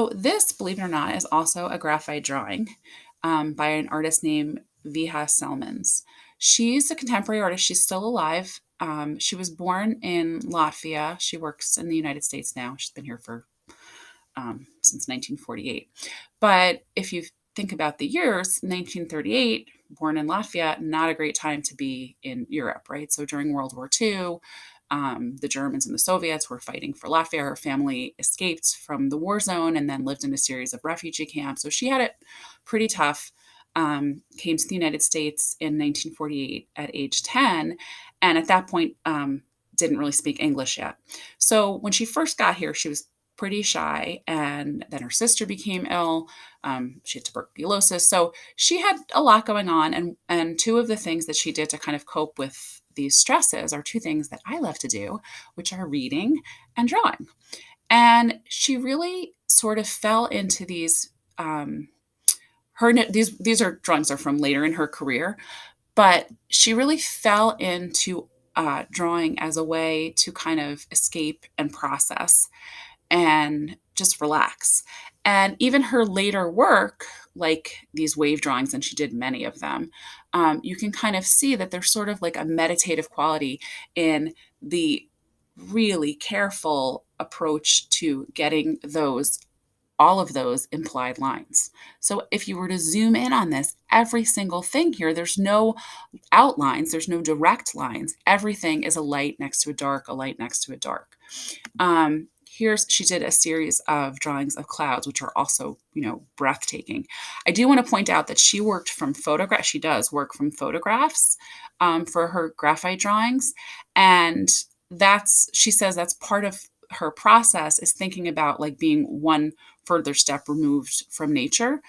So this, believe it or not, is also a graphite drawing by an artist named Viha Selmans. She's a contemporary artist. She's still alive. She was born in Latvia. She works in the United States now. She's been here for since 1948. But if you think about the years, 1938, born in Latvia, not a great time to be in Europe, right? So during World War II, the Germans and the Soviets were fighting for Latvia. Her family escaped from the war zone and then lived in a series of refugee camps. So she had it pretty tough. Came to the United States in 1948 at age 10. And at that point, didn't really speak English yet. So when she first got here, she was pretty shy. And then her sister became ill. She had tuberculosis. So she had a lot going on. And two of the things that she did to kind of cope with these stresses are two things that I love to do, which are reading and drawing. And she really sort of fell into these. These are drawings are from later in her career, but she really fell into drawing as a way to kind of escape and process and just relax. And even her later work, like these wave drawings, and she did many of them, you can kind of see that there's sort of like a meditative quality in the really careful approach to getting all of those implied lines. So if you were to zoom in on this, every single thing here, there's no outlines, there's no direct lines. Everything is a light next to a dark, a light next to a dark. She did a series of drawings of clouds, which are also, breathtaking. I do want to point out that she worked from photographs. She does work from photographs for her graphite drawings. And she says that's part of her process, is thinking about like being one further step removed from nature.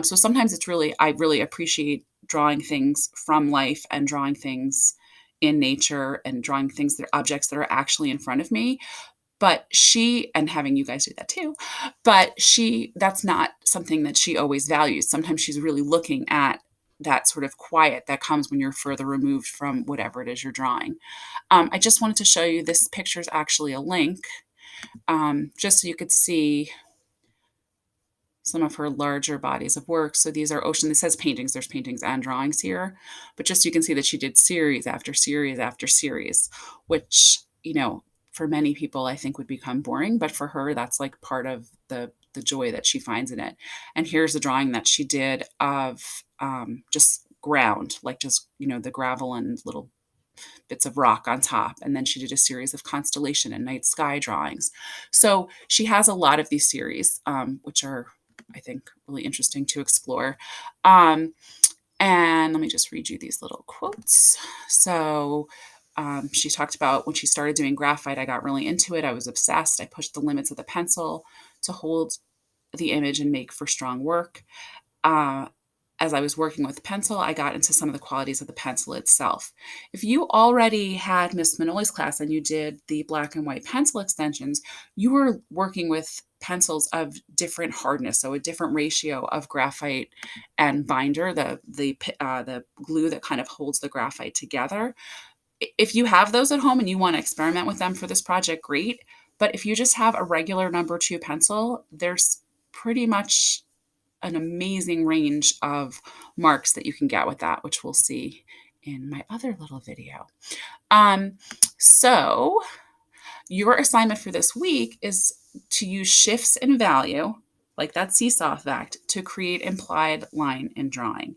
So sometimes I really appreciate drawing things from life and drawing things in nature and drawing objects that are actually in front of me. And having you guys do that too, that's not something that she always values. Sometimes she's really looking at that sort of quiet that comes when you're further removed from whatever it is you're drawing. I just wanted to show you, this picture is actually a link, just so you could see some of her larger bodies of work. So these are ocean. This says paintings. There's paintings and drawings here, but just so you can see that she did series after series after series, which, for many people I think would become boring, but for her, that's like part of the joy that she finds in it. And here's a drawing that she did of just ground, like just, the gravel and little bits of rock on top. And then she did a series of constellation and night sky drawings. So she has a lot of these series, which are, I think, really interesting to explore. And let me just read you these little quotes. So she talked about when she started doing graphite, I got really into it. I was obsessed. I pushed the limits of the pencil to hold the image and make for strong work. As I was working with pencil, I got into some of the qualities of the pencil itself. If you already had Miss Manoli's class and you did the black and white pencil extensions, you were working with pencils of different hardness, so a different ratio of graphite and binder, the glue that kind of holds the graphite together. If you have those at home and you want to experiment with them for this project, great. But if you just have a regular number 2 pencil, there's pretty much an amazing range of marks that you can get with that, which we'll see in my other little video. So your assignment for this week is to use shifts in value, like that seesaw effect, to create implied line in drawing.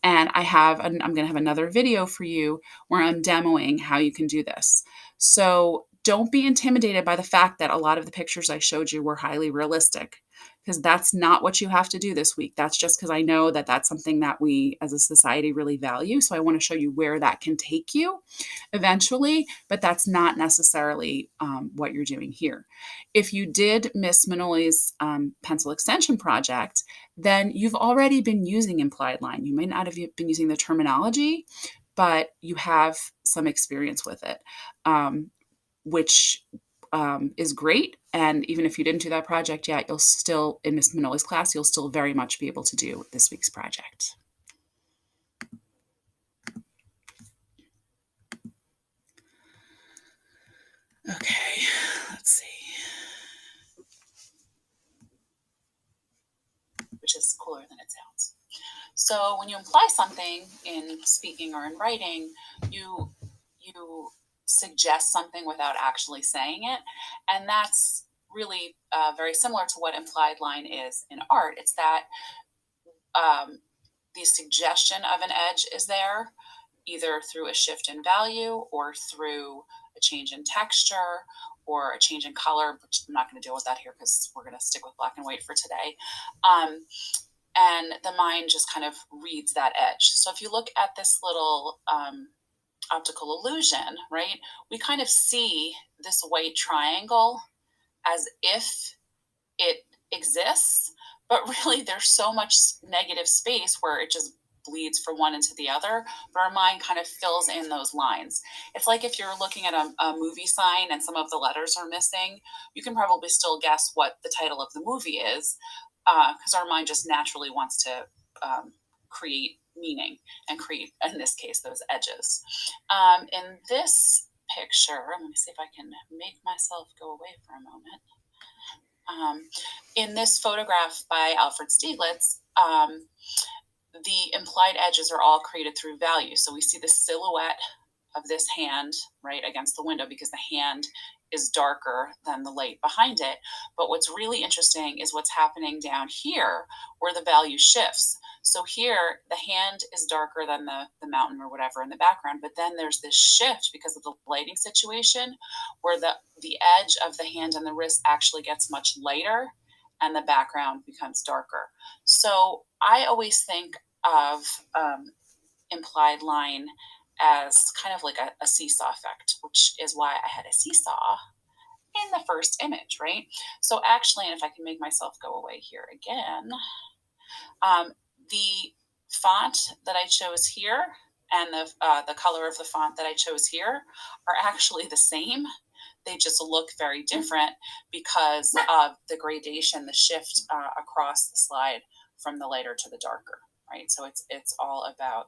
And I'm going to have another video for you where I'm demoing how you can do this. So don't be intimidated by the fact that a lot of the pictures I showed you were highly realistic, because that's not what you have to do this week. That's just because I know that that's something that we as a society really value. So I want to show you where that can take you eventually, but that's not necessarily what you're doing here. If you did Miss Manoli's pencil extension project, then you've already been using implied line. You may not have been using the terminology, but you have some experience with it, which is great. And even if you didn't do that project yet, you'll still, in Miss Manoli's class, you'll still very much be able to do this week's project. Okay, let's see. cooler than it sounds. So when you imply something in speaking or in writing, you suggest something without actually saying it, and that's really very similar to what implied line is in art. It's that um, the suggestion of an edge is there, either through a shift in value or through a change in texture or a change in color, which I'm not going to deal with that here because we're going to stick with black and white for today. And the mind just kind of reads that edge. So if you look at this little optical illusion, right, we kind of see this white triangle as if it exists, but really there's so much negative space where it just bleeds from one into the other, but our mind kind of fills in those lines. It's like if you're looking at a movie sign and some of the letters are missing, you can probably still guess what the title of the movie is, because our mind just naturally wants to create meaning and create, in this case, those edges. In this picture, let me see if I can make myself go away for a moment. In this photograph by Alfred Stieglitz, the implied edges are all created through value. So we see the silhouette of this hand right against the window because the hand is darker than the light behind it. But what's really interesting is what's happening down here where the value shifts. So here the hand is darker than the mountain or whatever in the background, but then there's this shift because of the lighting situation where the edge of the hand and the wrist actually gets much lighter and the background becomes darker. So I always think of implied line as kind of like a seesaw effect, which is why I had a seesaw in the first image, right? So actually, and if I can make myself go away here again, the font that I chose here and the color of the font that I chose here are actually the same. They just look very different because of the gradation, the shift across the slide from the lighter to the darker, right? So it's all about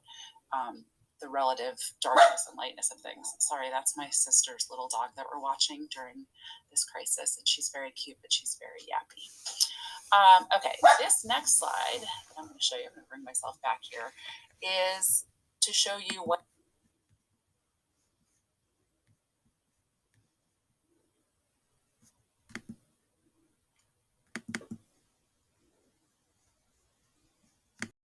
the relative darkness and lightness of things. Sorry, that's my sister's little dog that we're watching during this crisis, and she's very cute, but she's very yappy. Okay, this next slide, I'm going to show you, I'm going to bring myself back here, is to show you what